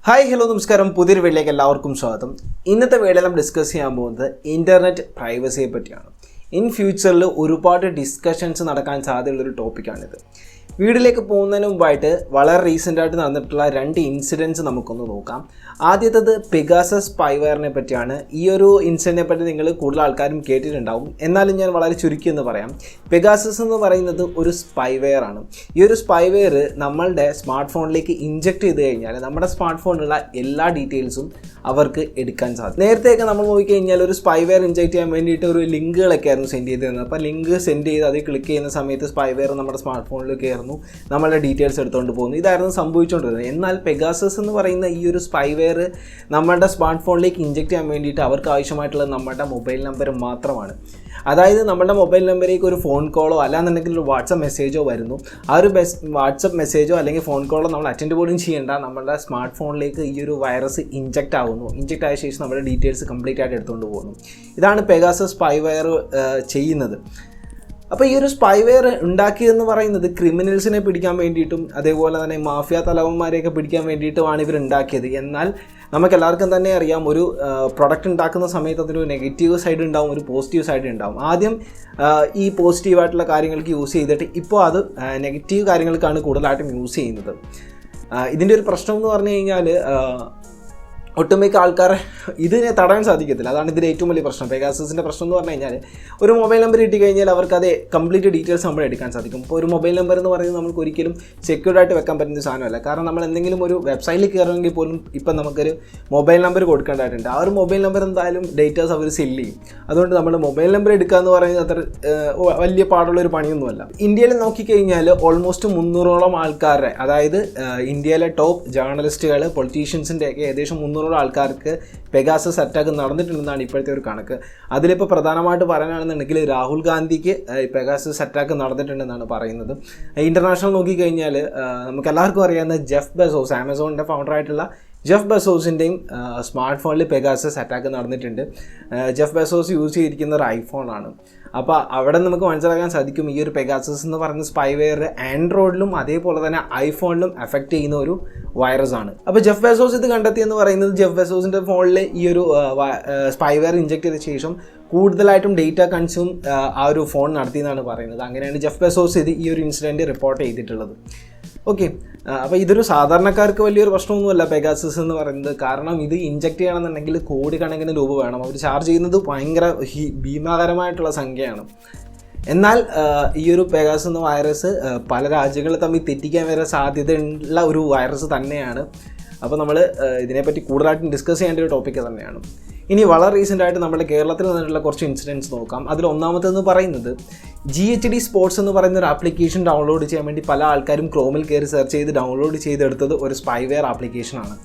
Hi hello നമസ്കാരം. പുതിയൊരു വീഡിയോയിലേക്ക് എല്ലാവർക്കും സ്വാഗതം. ഇന്നത്തെ വീഡിയോയിൽ നമ്മൾ ഡിസ്കസ് ചെയ്യാൻ പോകുന്നത് ഇൻ്റർനെറ്റ് പ്രൈവസിയെ പറ്റിയാണ്. ഇൻ ഫ്യൂച്ചറിൽ ഒരുപാട് ഡിസ്കഷൻസ് നടക്കാൻ സാധ്യതയുള്ളൊരു ടോപ്പിക്കാണിത്. വീഡിയോയിലേക്ക് പോകുന്നതിന് മുമ്പായിട്ട് വളരെ റീസെൻ്റായിട്ട് നടന്നിട്ടുള്ള 2 ഇൻസിഡൻറ്റ്സ് നമുക്കൊന്ന് നോക്കാം. ആദ്യത്തേത് പെഗാസസ് സ്പൈവെയറിനെ പറ്റിയാണ്. ഈ ഒരു ഇൻസിഡൻറ്റിനെ പറ്റി നിങ്ങൾ കൂടുതൽ ആൾക്കാരും കേട്ടിട്ടുണ്ടാവും. എന്നാലും ഞാൻ വളരെ ചുരുക്കി എന്ന് പറയാം. പെഗാസസ് എന്ന് പറയുന്നത് ഒരു സ്പൈവെയർ ആണ്. ഈ ഒരു സ്പൈവെയർ നമ്മളുടെ സ്മാർട്ട് ഫോണിലേക്ക് ഇഞ്ചെക്ട് ചെയ്ത് കഴിഞ്ഞാൽ നമ്മുടെ സ്മാർട്ട് ഫോണിലുള്ള എല്ലാ ഡീറ്റെയിൽസും അവർക്ക് എടുക്കാൻ സാധിക്കും. നേരത്തെയൊക്കെ നമ്മൾ നോക്കിക്കഴിഞ്ഞാൽ ഒരു സ്പൈവെയർ ഇഞ്ചെക്ട് ചെയ്യാൻ വേണ്ടിയിട്ട് ഒരു ലിങ്കുകളൊക്കെ ആയിരുന്നു സെൻഡ് ചെയ്ത് തരുന്നത്. അപ്പോൾ ലിങ്ക് സെൻഡ് ചെയ്ത് അതിൽ ക്ലിക്ക് ചെയ്യുന്ന സമയത്ത് സ്പൈവെയർ നമ്മുടെ സ്മാർട്ട് ഫോണിൽ കയറുന്നു, നമ്മളുടെ ഡീറ്റെയിൽസ് എടുത്തുകൊണ്ട് പോകുന്നു. ഇതായിരുന്നു സംഭവിച്ചുകൊണ്ടിരുന്നത്. എന്നാൽ പെഗാസസ് എന്ന് പറയുന്ന ഈ ഒരു സ്പൈവെയർ നമ്മളുടെ സ്മാർട്ട് ഫോണിലേക്ക് ഇഞ്ചെക്ട് ചെയ്യാൻ വേണ്ടിയിട്ട് അവർക്ക് ആവശ്യമായിട്ടുള്ളത് നമ്മുടെ മൊബൈൽ നമ്പർ മാത്രമാണ്. അതായത് നമ്മുടെ മൊബൈൽ നമ്പറിലേക്ക് ഒരു ഫോൺ കോളോ അല്ലാന്നുണ്ടെങ്കിൽ ഒരു വാട്സപ്പ് മെസ്സേജോ വരുന്നു. ആ ഒരു വാട്സപ്പ് മെസ്സേജോ അല്ലെങ്കിൽ ഫോൺ കോളോ നമ്മൾ അറ്റൻഡ് പോലും ചെയ്യേണ്ട, നമ്മുടെ സ്മാർട്ട് ഫോണിലേക്ക് ഈ ഒരു വൈറസ് ഇഞ്ചെക്റ്റ് ആവുന്നു. ഇഞ്ചെക്റ്റ് ആയ ശേഷം നമ്മുടെ ഡീറ്റെയിൽസ് കംപ്ലീറ്റ് ആയിട്ട് എടുത്തുകൊണ്ട് പോകുന്നു. ഇതാണ് പെഗാസസ് സ്പൈവെയർ ചെയ്യുന്നത്. അപ്പോൾ ഈ ഒരു സ്പൈവെയർ ഉണ്ടാക്കിയതെന്ന് പറയുന്നത് ക്രിമിനൽസിനെ പിടിക്കാൻ വേണ്ടിയിട്ടും അതേപോലെ തന്നെ മാഫിയ തലവന്മാരെയൊക്കെ പിടിക്കാൻ വേണ്ടിയിട്ടുമാണ് ഇവർ ഉണ്ടാക്കിയത്. എന്നാൽ നമുക്കെല്ലാവർക്കും തന്നെ അറിയാം, ഒരു പ്രൊഡക്റ്റ് ഉണ്ടാക്കുന്ന സമയത്ത് അതിനൊരു നെഗറ്റീവ് സൈഡ് ഉണ്ടാവും, ഒരു പോസിറ്റീവ് സൈഡ് ഉണ്ടാവും. ആദ്യം ഈ പോസിറ്റീവായിട്ടുള്ള കാര്യങ്ങൾക്ക് യൂസ് ചെയ്തിട്ട് ഇപ്പോൾ അത് നെഗറ്റീവ് കാര്യങ്ങൾക്കാണ് കൂടുതലായിട്ടും യൂസ് ചെയ്യുന്നത്. ഇതിൻ്റെ ഒരു പ്രശ്നം എന്ന് പറഞ്ഞു കഴിഞ്ഞാൽ ഒട്ടുമിക്ക ആൾക്കാരെ ഇതിനെ തടയാൻ സാധിക്കത്തില്ല. അതാണ് ഇതിൻ്റെ ഏറ്റവും വലിയ പ്രശ്നം. പെഗാസസിൻ്റെ പ്രശ്നം എന്ന് പറഞ്ഞു കഴിഞ്ഞാൽ ഒരു മൊബൈൽ നമ്പർ കിട്ടിക്കഴിഞ്ഞാൽ അവർക്ക് അത് കംപ്ലീറ്റ് ഡീറ്റെയിൽസ് നമ്മൾ എടുക്കാൻ സാധിക്കും. ഇപ്പോൾ ഒരു മൊബൈൽ നമ്പർ എന്ന് പറയുന്നത് നമുക്ക് ഒരിക്കലും സെക്യൂർഡായിട്ട് വെക്കാൻ പറ്റുന്ന സാധനമല്ല. കാരണം നമ്മൾ എന്തെങ്കിലും ഒരു വെബ്സൈറ്റിൽ കയറണമെങ്കിൽ പോലും ഇപ്പം നമുക്കൊരു മൊബൈൽ നമ്പർ കൊടുക്കേണ്ടതായിട്ടുണ്ട്. ആ ഒരു മൊബൈൽ നമ്പർ എന്തായാലും ഡേറ്റാസ് അവർ സെല്ല് ചെയ്യും. അതുകൊണ്ട് നമ്മൾ മൊബൈൽ നമ്പർ എടുക്കുക എന്ന് പറയുന്നത് അത്ര വലിയ പാടുള്ളൊരു പണിയൊന്നുമല്ല. ഇന്ത്യയിൽ നോക്കിക്കഴിഞ്ഞാൽ ഓൾമോസ്റ്റ് 300ഓളം ആൾക്കാരുടെ, അതായത് ഇന്ത്യയിലെ ടോപ്പ് ജേർണലിസ്റ്റുകൾ, പൊളിറ്റീഷ്യൻസിൻ്റെയൊക്കെ ഏകദേശം 300 ആൾക്കാർക്ക് പെഗാസസ് അറ്റാക്ക് നടന്നിട്ടുണ്ടെന്നാണ് ഇപ്പോഴത്തെ ഒരു കണക്ക്. അതിലിപ്പോൾ പ്രധാനമായിട്ട് പറയാനാണെന്നുണ്ടെങ്കിൽ രാഹുൽ ഗാന്ധിക്ക് പെഗാസസ് അറ്റാക്ക് നടന്നിട്ടുണ്ടെന്നാണ് പറയുന്നത്. ഇൻ്റർനാഷണൽ നോക്കിക്കഴിഞ്ഞാൽ നമുക്ക് എല്ലാവർക്കും അറിയാവുന്ന ജെഫ് ബെസോസ്, ആമസോണിൻ്റെ ഫൗണ്ടറായിട്ടുള്ള ജെഫ് ബെസോസിൻ്റെയും സ്മാർട്ട് ഫോണിൽ പെഗാസസ് അറ്റാക്ക് നടന്നിട്ടുണ്ട്. ജെഫ് ബെസോസ് യൂസ് ചെയ്തിരിക്കുന്ന ഒരു ഐഫോണാണ്. അപ്പോൾ അവിടെ നമുക്ക് മനസ്സിലാക്കാൻ സാധിക്കും ഈ ഒരു പെഗാസസ് എന്ന് പറയുന്ന സ്പൈവെയർ ആൻഡ്രോയിഡിലും അതേപോലെ തന്നെ ഐഫോണിലും എഫക്റ്റ് ചെയ്യുന്ന ഒരു വൈറസ് ആണ്. അപ്പോൾ ജെഫ് ബെസോസ് ഇത് കണ്ടെത്തിയെന്ന് പറയുന്നത് ജെഫ് ബെസോസിൻ്റെ ഫോണിൽ ഈ ഒരു സ്പൈവെയർ ഇഞ്ചെക്ട് ചെയ്ത ശേഷം കൂടുതലായിട്ടും ഡേറ്റ കൺസ്യൂം ആ ഒരു ഫോൺ നടത്തിയെന്നാണ് പറയുന്നത്. അങ്ങനെയാണ് ജെഫ് ബെസോസ് ഈ ഒരു ഇൻസിഡൻറ്റ് റിപ്പോർട്ട് ചെയ്തിട്ടുള്ളത്. ഓക്കെ, അപ്പോൾ ഇതൊരു സാധാരണക്കാർക്ക് വലിയൊരു പ്രശ്നമൊന്നുമല്ല പെഗാസസ് എന്ന് പറയുന്നത്. കാരണം ഇത് ഇഞ്ചെക്ട് ചെയ്യണമെന്നുണ്ടെങ്കിൽ കോടിക്കണക്കിന് രൂപ വേണം. അവർ ചാർജ് ചെയ്യുന്നത് ഭയങ്കര ഭീമാകരമായിട്ടുള്ള സംഖ്യയാണ്. എന്നാൽ ഈ ഒരു പെഗാസസ് എന്ന വൈറസ് പല രാജ്യങ്ങൾ തമ്മിൽ തെറ്റിക്കാൻ വരെ സാധ്യതയുള്ള ഒരു വൈറസ് തന്നെയാണ്. അപ്പോൾ നമ്മൾ ഇതിനെപ്പറ്റി കൂടുതലായിട്ടും ഡിസ്കസ് ചെയ്യേണ്ട ഒരു ടോപ്പിക്ക് തന്നെയാണ്. ഇനി വളരെ റീസെൻ്റായിട്ട് നമ്മുടെ കേരളത്തിൽ നിന്നുള്ള കുറച്ച് ഇൻസിഡൻറ്റ്സ് നോക്കാം. അതിൽ ഒന്നാമത്തെന്ന് പറയുന്നത് GHD സ്പോർട്സ് എന്ന് പറയുന്ന ഒരു ആപ്ലിക്കേഷൻ ഡൗൺലോഡ് ചെയ്യാൻ വേണ്ടി പല ആൾക്കാരും ക്രോമിൽ കയറി സെർച്ച് ചെയ്ത് ഡൗൺലോഡ് ചെയ്തെടുത്തത് ഒരു സ്പൈവെയർ ആപ്ലിക്കേഷനാണ്.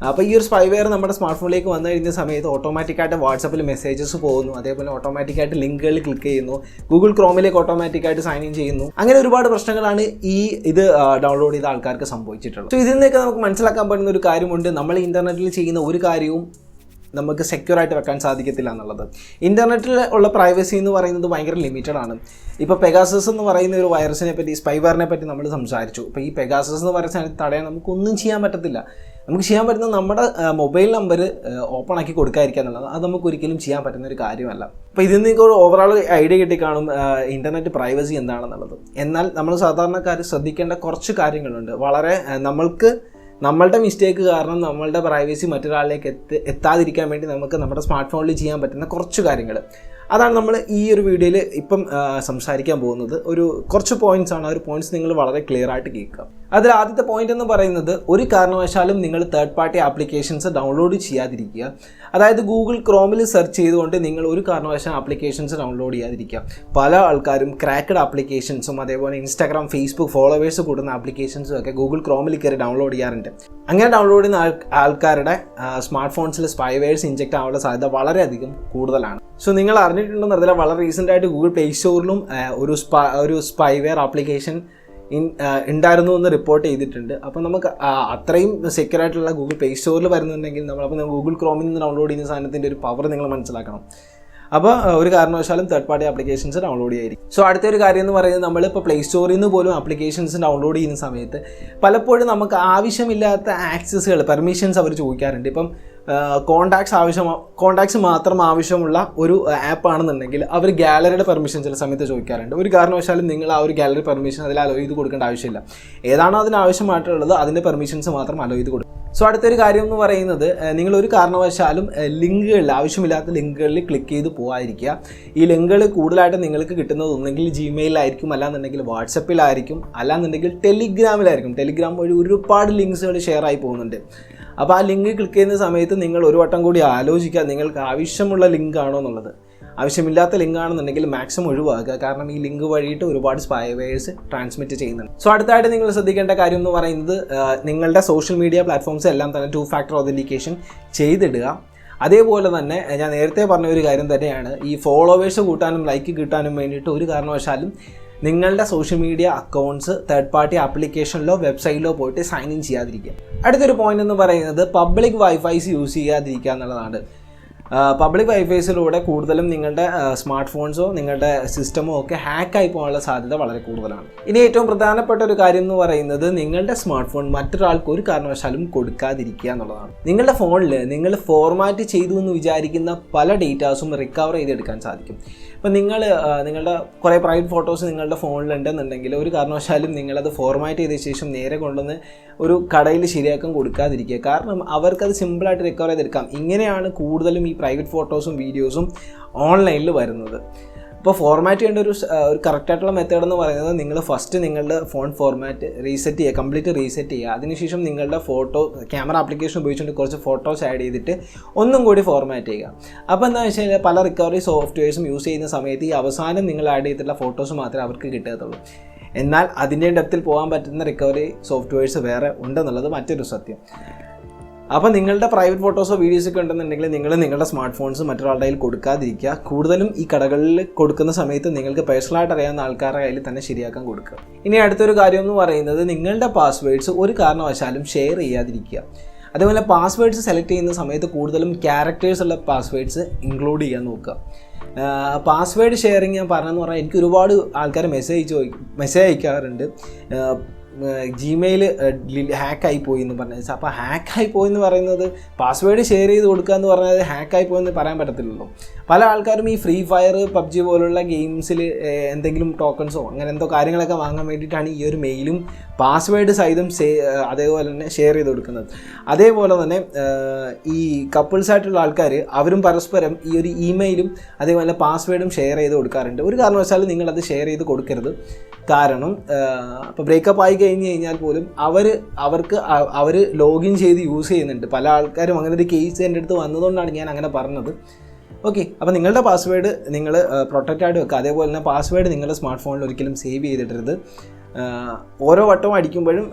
അപ്പോൾ ഈ ഒരു സ്പൈവെയർ നമ്മുടെ സ്മാർട്ട് ഫോണിലേക്ക് വന്നു കഴിഞ്ഞ സമയത്ത് ഓട്ടോമാറ്റിക്കായിട്ട് വാട്സപ്പിൽ മെസ്സേജസ് പോകുന്നു, അതേപോലെ ഓട്ടോമാറ്റിക്കായിട്ട് ലിങ്കുകളിൽ ക്ലിക്ക് ചെയ്യുന്നു, ഗൂഗിൾ ക്രോമിലേക്ക് ഓട്ടോമാറ്റിക്കായിട്ട് സൈൻ ഇൻ ചെയ്യുന്നു. അങ്ങനെ ഒരുപാട് പ്രശ്നങ്ങളാണ് ഇത് ഡൗൺലോഡ് ചെയ്ത ആൾക്കാർക്ക് സംഭവിച്ചിട്ടുള്ളത്. സോ ഇതിൽ നിന്നൊക്കെ നമുക്ക് മനസ്സിലാക്കാൻ പറ്റുന്ന ഒരു കാര്യമുണ്ട്, നമ്മൾ ഇൻ്റർനെറ്റിൽ ചെയ്യുന്ന ഒരു കാര്യവും നമുക്ക് സെക്യൂർ ആയിട്ട് വെക്കാൻ സാധിക്കത്തില്ല എന്നുള്ളത്. ഇൻ്റർനെറ്റിൽ ഉള്ള പ്രൈവസി എന്ന് പറയുന്നത് ഭയങ്കര ലിമിറ്റഡ് ആണ്. ഇപ്പോൾ പെഗാസസ് എന്ന് പറയുന്ന ഒരു വൈറസിനെ പറ്റി, സ്പൈവെയറിനെ പറ്റി നമ്മൾ സംസാരിച്ചു. ഇപ്പോൾ ഈ പെഗാസസ് എന്ന് വൈറസിനെ തടയാൻ നമുക്കൊന്നും ചെയ്യാൻ പറ്റത്തില്ല. നമുക്ക് ചെയ്യാൻ പറ്റുന്നത് നമ്മുടെ മൊബൈൽ നമ്പർ ഓപ്പൺ ആക്കി കൊടുക്കാതിരിക്കുക എന്നുള്ളത്. അത് നമുക്ക് ഒരിക്കലും ചെയ്യാൻ പറ്റുന്ന ഒരു കാര്യമല്ല. അപ്പോൾ ഇതിൽ നിന്ന് ഒരു ഓവറോൾ ഐഡിയ കിട്ടിക്കാണും ഇൻ്റർനെറ്റ് പ്രൈവസി എന്താണെന്നുള്ളത്. എന്നാൽ നമ്മൾ സാധാരണക്കാർ ശ്രദ്ധിക്കേണ്ട കുറച്ച് കാര്യങ്ങളുണ്ട്. വളരെ നമ്മളുടെ മിസ്റ്റേക്ക് കാരണം നമ്മളുടെ പ്രൈവസി മറ്റൊരാളിലേക്ക് എത്താതിരിക്കാൻ വേണ്ടി നമുക്ക് നമ്മുടെ സ്മാർട്ട് ഫോണിൽ ചെയ്യാൻ പറ്റുന്ന കുറച്ച് കാര്യങ്ങൾ, അതാണ് നമ്മൾ ഈ ഒരു വീഡിയോയിൽ ഇപ്പം സംസാരിക്കാൻ പോകുന്നത്. കുറച്ച് പോയിന്റ്സ് ആണ്. ആ ഒരു പോയിന്റ്സ് നിങ്ങൾ വളരെ ക്ലിയർ ആയിട്ട് കേൾക്കുക. അതിൽ ആദ്യത്തെ പോയിന്റ് എന്ന് പറയുന്നത്, ഒരു കാരണവശാലും നിങ്ങൾ തേർഡ് പാർട്ടി ആപ്ലിക്കേഷൻസ് ഡൗൺലോഡ് ചെയ്യാതിരിക്കുക. അതായത് ഗൂഗിൾ ക്രോമിൽ സെർച്ച് ചെയ്തുകൊണ്ട് നിങ്ങൾ ഒരു കാരണവശാലും ആപ്ലിക്കേഷൻസ് ഡൗൺലോഡ് ചെയ്യാതിരിക്കുക. പല ആൾക്കാരും ക്രാക്കഡ് ആപ്ലിക്കേഷൻസും അതേപോലെ ഇൻസ്റ്റാഗ്രാം, ഫേസ്ബുക്ക് ഫോളോവേഴ്സ് കൂടുന്ന ആപ്ലിക്കേഷൻസും ഒക്കെ ഗൂഗിൾ ക്രോമിൽ കയറി ഡൗൺലോഡ് ചെയ്യാറുണ്ട്. അങ്ങനെ ഡൗൺലോഡ് ചെയ്യുന്ന ആൾക്കാരുടെ സ്മാർട്ട് ഫോൺസിൽ സ്പൈവെയർസ് ഇഞ്ചെക്ട് ആവാനുള്ള സാധ്യത വളരെയധികം കൂടുതലാണ്. സോ നിങ്ങൾ അറിഞ്ഞിട്ടുണ്ടെന്ന് അറിയില്ല, വളരെ റീസെൻ്റായിട്ട് ഗൂഗിൾ പ്ലേ സ്റ്റോറിലും ഒരു സ്പൈവെയർ ആപ്ലിക്കേഷൻ ഉണ്ടായിരുന്നു എന്ന് റിപ്പോർട്ട് ചെയ്തിട്ടുണ്ട്. അപ്പോൾ നമുക്ക് അത്രയും സെക്യൂർ ആയിട്ടുള്ള ഗൂഗിൾ പ്ലേ സ്റ്റോറിൽ വരുന്നുണ്ടെങ്കിൽ ഗൂഗിൾ ക്രോമിൽ നിന്ന് ഡൗൺലോഡ് ചെയ്യുന്ന സാധനത്തിൻ്റെ ഒരു പവർ നിങ്ങൾ മനസ്സിലാക്കണം. അപ്പോൾ ഒരു കാരണവശാലും തേർഡ് പാർട്ടി ആപ്ലിക്കേഷൻസ് ഡൗൺലോഡ് ചെയ്യായിരിക്കും. സോ അടുത്തൊരു കാര്യം എന്ന് പറയുന്നത്, നമ്മളിപ്പോൾ പ്ലേ സ്റ്റോറിൽ നിന്ന് പോലും ആപ്ലിക്കേഷൻസ് ഡൗൺലോഡ് ചെയ്യുന്ന സമയത്ത് പലപ്പോഴും നമുക്ക് ആവശ്യമില്ലാത്ത ആക്സസുകൾ, പെർമിഷൻസ് അവർ ചോദിക്കാറുണ്ട്. ഇപ്പം കോൺടാക്ട്സ് മാത്രം ആവശ്യമുള്ള ഒരു ആപ്പ് ആണെന്നുണ്ടെങ്കിൽ അവർ ഗാലറിയുടെ പെർമിഷൻ ചില സമയത്ത് ചോദിക്കാറുണ്ട്. ഒരു കാരണവശാലും നിങ്ങൾ ആ ഒരു ഗാലറി പെർമിഷൻ അതിൽ അലോ ചെയ്ത് കൊടുക്കേണ്ട ആവശ്യമില്ല. ഏതാണോ അതിന് ആവശ്യമായിട്ടുള്ളത് അതിൻ്റെ പെർമിഷൻസ് മാത്രം അലോ ചെയ്ത് കൊടുക്കും. സോ അടുത്തൊരു കാര്യം എന്ന് പറയുന്നത്, നിങ്ങൾ ഒരു കാരണവശാലും ആവശ്യമില്ലാത്ത ലിങ്കുകളിൽ ക്ലിക്ക് ചെയ്ത് പോകാതിരിക്കുക. ഈ ലിങ്കുകൾ കൂടുതലായിട്ട് നിങ്ങൾക്ക് കിട്ടുന്നത് ഒന്നെങ്കിൽ ജിമെയിലായിരിക്കും, അല്ലാന്നുണ്ടെങ്കിൽ വാട്സപ്പിലായിരിക്കും, അല്ലാന്നുണ്ടെങ്കിൽ ടെലിഗ്രാമിലായിരിക്കും. ടെലിഗ്രാം വഴി ഒരുപാട് ലിങ്ക്സുകൾ ഷെയർ ആയി പോകുന്നുണ്ട്. അപ്പോൾ ആ ലിങ്ക് ക്ലിക്ക് ചെയ്യുന്ന സമയത്ത് നിങ്ങൾ ഒരു വട്ടം കൂടി ആലോചിക്കുക, നിങ്ങൾക്ക് ആവശ്യമുള്ള ലിങ്ക് ആണോ എന്നുള്ളത്. ആവശ്യമില്ലാത്ത ലിങ്ക് ആണെന്നുണ്ടെങ്കിൽ മാക്സിമം ഒഴിവാക്കുക. കാരണം ഈ ലിങ്ക് വഴിയിട്ട് ഒരുപാട് സ്പൈവേഴ്സ് ട്രാൻസ്മിറ്റ് ചെയ്യുന്നുണ്ട്. സോ അടുത്തായിട്ട് നിങ്ങൾ ശ്രദ്ധിക്കേണ്ട കാര്യം എന്ന് പറയുന്നത്, നിങ്ങളുടെ സോഷ്യൽ മീഡിയ പ്ലാറ്റ്ഫോംസ് എല്ലാം തന്നെ 2 ഫാക്ടർ ഒതൻറ്റിക്കേഷൻ ചെയ്തിടുക. അതേപോലെ തന്നെ ഞാൻ നേരത്തെ പറഞ്ഞ ഒരു കാര്യം തന്നെയാണ്, ഈ ഫോളോവേഴ്സ് കൂട്ടാനും ലൈക്ക് കിട്ടാനും വേണ്ടിയിട്ട് ഒരു കാരണവശാലും നിങ്ങളുടെ social media accounts third party ആപ്ലിക്കേഷനിലോ വെബ്സൈറ്റിലോ പോയിട്ട് സൈൻ ഇൻ ചെയ്യാതിരിക്കുക. അടുത്തൊരു പോയിന്റ് എന്ന് പറയുന്നത്, പബ്ലിക് വൈഫൈസ് യൂസ് ചെയ്യാതിരിക്കുക എന്നുള്ളതാണ്. പബ്ലിക് വൈഫൈസിലൂടെ കൂടുതലും നിങ്ങളുടെ സ്മാർട്ട് ഫോൺസോ നിങ്ങളുടെ സിസ്റ്റമോ ഒക്കെ ഹാക്കായി പോകാനുള്ള സാധ്യത വളരെ കൂടുതലാണ്. ഇനി ഏറ്റവും പ്രധാനപ്പെട്ട ഒരു കാര്യം എന്ന് പറയുന്നത്, നിങ്ങളുടെ സ്മാർട്ട് ഫോൺ മറ്റൊരാൾക്ക് ഒരു കാരണവശാലും കൊടുക്കാതിരിക്കുക എന്നുള്ളതാണ്. നിങ്ങളുടെ ഫോണിൽ നിങ്ങൾ ഫോർമാറ്റ് ചെയ്തു എന്ന് വിചാരിക്കുന്ന പല ഡേറ്റാസും റിക്കവർ ചെയ്തെടുക്കാൻ സാധിക്കും. ഇപ്പം നിങ്ങളുടെ കുറേ പ്രൈവറ്റ് ഫോട്ടോസ് നിങ്ങളുടെ ഫോണിലുണ്ടെന്നുണ്ടെങ്കിൽ ഒരു കാരണവശാലും നിങ്ങളത് ഫോർമാറ്റ് ചെയ്ത ശേഷം നേരെ കൊണ്ടുവന്ന് ഒരു കടയിൽ ശരിയാക്കാൻ കൊടുക്കാതിരിക്കുക. കാരണം അവർക്കത് സിമ്പിളായിട്ട് റിക്കവർ ചെയ്തെടുക്കാം. ഇങ്ങനെയാണ് കൂടുതലും ഈ പ്രൈവറ്റ് ഫോട്ടോസും വീഡിയോസും ഓൺലൈനിൽ വരുന്നത്. അപ്പോൾ ഫോർമാറ്റ് ചെയ്യേണ്ട ഒരു കറക്റ്റായിട്ടുള്ള മെത്തേഡ് എന്ന് പറയുന്നത്, നിങ്ങൾ ഫസ്റ്റ് നിങ്ങളുടെ ഫോൺ ഫോർമാറ്റ് റീസെറ്റ് ചെയ്യുക, കംപ്ലീറ്റ് റീസെറ്റ് ചെയ്യുക. അതിനുശേഷം നിങ്ങളുടെ ക്യാമറ ആപ്ലിക്കേഷൻ ഉപയോഗിച്ചുകൊണ്ട് കുറച്ച് ഫോട്ടോസ് ആഡ് ചെയ്തിട്ട് ഒന്നും കൂടി ഫോർമാറ്റ് ചെയ്യുക. അപ്പോൾ എന്താണെന്ന് വെച്ച് കഴിഞ്ഞാൽ പല റിക്കവറി സോഫ്റ്റ്വെയർസും യൂസ് ചെയ്യുന്ന സമയത്ത് ഈ അവസാനം നിങ്ങൾ ആഡ് ചെയ്തിട്ടുള്ള ഫോട്ടോസ് മാത്രമേ അവർക്ക് കിട്ടത്തുള്ളൂ. എന്നാൽ അതിൻ്റെ ഡെപ്തിൽ പോകാൻ പറ്റുന്ന റിക്കവറി സോഫ്റ്റ്വെയർസ് വേറെ ഉണ്ടെന്നുള്ളത് മറ്റൊരു സത്യം. അപ്പോൾ നിങ്ങളുടെ പ്രൈവറ്റ് ഫോട്ടോസോ വീഡിയോസൊക്കെ ഉണ്ടെന്നുണ്ടെങ്കിൽ നിങ്ങൾ നിങ്ങളുടെ സ്മാർട്ട് ഫോൺസ് മറ്റൊരാളുടെ കയ്യിൽ കൊടുക്കാതിരിക്കുക. കൂടുതലും ഈ കടകളിൽ കൊടുക്കുന്ന സമയത്ത് നിങ്ങൾക്ക് പേഴ്സണലായിട്ട് അറിയാവുന്ന ആൾക്കാരുടെ കയ്യിൽ തന്നെ ശരിയാക്കാൻ കൊടുക്കുക. ഇനി അടുത്തൊരു കാര്യം എന്ന് പറയുന്നത്, നിങ്ങളുടെ പാസ്വേഡ്സ് ഒരു കാരണവശാലും ഷെയർ ചെയ്യാതിരിക്കുക. അതുപോലെ പാസ്വേഡ്സ് സെലക്ട് ചെയ്യുന്ന സമയത്ത് കൂടുതലും ക്യാരക്ടേഴ്സ് ഉള്ള പാസ്വേഡ്സ് ഇൻക്ലൂഡ് ചെയ്യാൻ നോക്കുക. പാസ്വേഡ് ഷെയറിങ് ഞാൻ പറഞ്ഞതെന്ന് പറഞ്ഞാൽ, എനിക്ക് ഒരുപാട് ആൾക്കാർ മെസ്സേജ് അയക്കാറുണ്ട്, ജിമെയിൽ ഹാക്കായി പോയി എന്ന് പറഞ്ഞാൽ. അപ്പോൾ ഹാക്കായി പോയി എന്ന് പറയുന്നത്, പാസ്വേഡ് ഷെയർ ചെയ്ത് കൊടുക്കുക എന്ന് പറഞ്ഞാൽ ഹാക്കായി പോയെന്ന് പറയാൻ പറ്റത്തില്ലല്ലോ. പല ആൾക്കാരും ഈ ഫ്രീ ഫയർ, പബ്ജി പോലുള്ള ഗെയിംസിൽ എന്തെങ്കിലും ടോക്കൺസോ അങ്ങനെ എന്തോ കാര്യങ്ങളൊക്കെ വാങ്ങാൻ വേണ്ടിയിട്ടാണ് ഈ ഒരു മെയിലും പാസ്വേഡ് സഹിതം അതേപോലെ തന്നെ ഷെയർ ചെയ്ത് കൊടുക്കുന്നത്. അതേപോലെ തന്നെ ഈ കപ്പിൾസായിട്ടുള്ള ആൾക്കാർ അവരും പരസ്പരം ഈ ഒരു ഇമെയിലും അതേപോലെ പാസ്വേഡും ഷെയർ ചെയ്ത് കൊടുക്കാറുണ്ട്. ഒരു കാരണവശാലും നിങ്ങളത് ഷെയർ ചെയ്ത് കൊടുക്കരുത്. കാരണം ഇപ്പോൾ ബ്രേക്കപ്പ് ആയി കഴിഞ്ഞ് കഴിഞ്ഞാൽ പോലും അവർ ലോഗിൻ ചെയ്ത് യൂസ് ചെയ്യുന്നുണ്ട്. പല ആൾക്കാരും അങ്ങനെ ഒരു കേസ് എൻ്റെ അടുത്ത് വന്നതുകൊണ്ടാണ് ഞാൻ അങ്ങനെ പറഞ്ഞത്. ഓക്കെ, അപ്പോൾ നിങ്ങളുടെ പാസ്വേഡ് നിങ്ങൾ പ്രൊട്ടക്റ്റ് ആയിട്ട് വെക്കുക. അതേപോലെ തന്നെ പാസ്വേഡ് നിങ്ങളുടെ സ്മാർട്ട് ഫോണിൽ ഒരിക്കലും സേവ് ചെയ്തിടരുത്. ഓരോ വട്ടവും അടിക്കുമ്പോഴും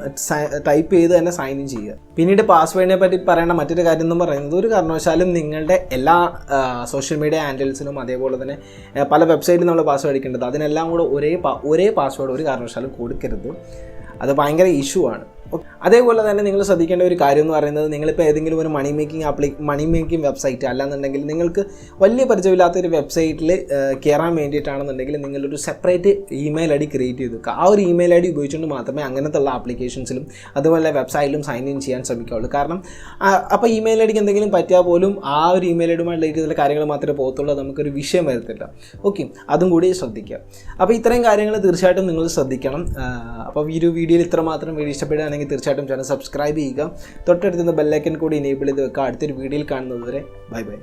ടൈപ്പ് ചെയ്ത് തന്നെ സൈൻ ഇൻ ചെയ്യുക. പിന്നീട് പാസ്വേഡിനെ പറ്റി പറയേണ്ട മറ്റൊരു കാര്യം എന്ന് പറയുന്നത്, ഒരു കാരണവശാലും നിങ്ങളുടെ എല്ലാ സോഷ്യൽ മീഡിയ ഹാൻഡിൽസിനും അതേപോലെ തന്നെ പല വെബ്സൈറ്റിലും നമ്മൾ പാസ്വേഡ് അടിക്കേണ്ടത്, അതിനെല്ലാം കൂടെ ഒരേ പാസ്വേഡ് ഒരു കാരണവശാലും കൊടുക്കരുത്. അത് ഭയങ്കര ഇഷ്യൂ ആണ്. അതേപോലെ തന്നെ നിങ്ങൾ ശ്രദ്ധിക്കേണ്ട ഒരു കാര്യം എന്ന് പറയുന്നത്, നിങ്ങളിപ്പോൾ ഏതെങ്കിലും ഒരു മണി മേക്കിംഗ് വെബ്സൈറ്റ് അല്ലാന്നുണ്ടെങ്കിൽ നിങ്ങൾക്ക് വലിയ പരിചയമില്ലാത്തൊരു വെബ്സൈറ്റിൽ കയറാൻ വേണ്ടിയിട്ടാണെന്നുണ്ടെങ്കിൽ നിങ്ങളൊരു separate email I D create ചെയ്ത് വെക്കുക. ആ ഒരു ഇമെയിൽ ഐ ഡി ഉപയോഗിച്ചുകൊണ്ട് മാത്രമേ അങ്ങനത്തെ ഉള്ള ആപ്ലിക്കേഷൻസിലും അതുപോലെ വെബ്സൈറ്റിലും സൈൻ ഇൻ ചെയ്യാൻ ശ്രമിക്കുകയുള്ളൂ. കാരണം അപ്പോൾ ഇമെയിൽ ഐ ഡിക്ക് എന്തെങ്കിലും പറ്റിയാൽ പോലും ആ ഒരു ഇമെയിൽ ഐ ഡിയുമായി റിലേറ്റ് ചെയ്തിട്ടുള്ള കാര്യങ്ങൾ മാത്രമേ പോകത്തുള്ളൂ, നമുക്കൊരു വിഷയം വരത്തില്ല. ഓക്കെ, അതും കൂടി ശ്രദ്ധിക്കുക. അപ്പോൾ ഇത്രയും കാര്യങ്ങൾ തീർച്ചയായിട്ടും നിങ്ങൾ ശ്രദ്ധിക്കണം. അപ്പോൾ ഈ ഒരു വീഡിയോയിൽ ഇത്രമാത്രം വീഡിയോ ഇഷ്ടപ്പെടുകയാണെങ്കിൽ തീർച്ചയായിട്ടും ചാനൽ സബ്സ്ക്രൈബ് ചെയ്യുക. തൊട്ടടുത്തുന്ന ബെല്ലൈക്കൻ കൂടി എനേബിൾ ചെയ്ത് വെക്കുക. അടുത്തൊരു വീഡിയോയിൽ കാണുന്നതുവരെ ബൈ ബൈ.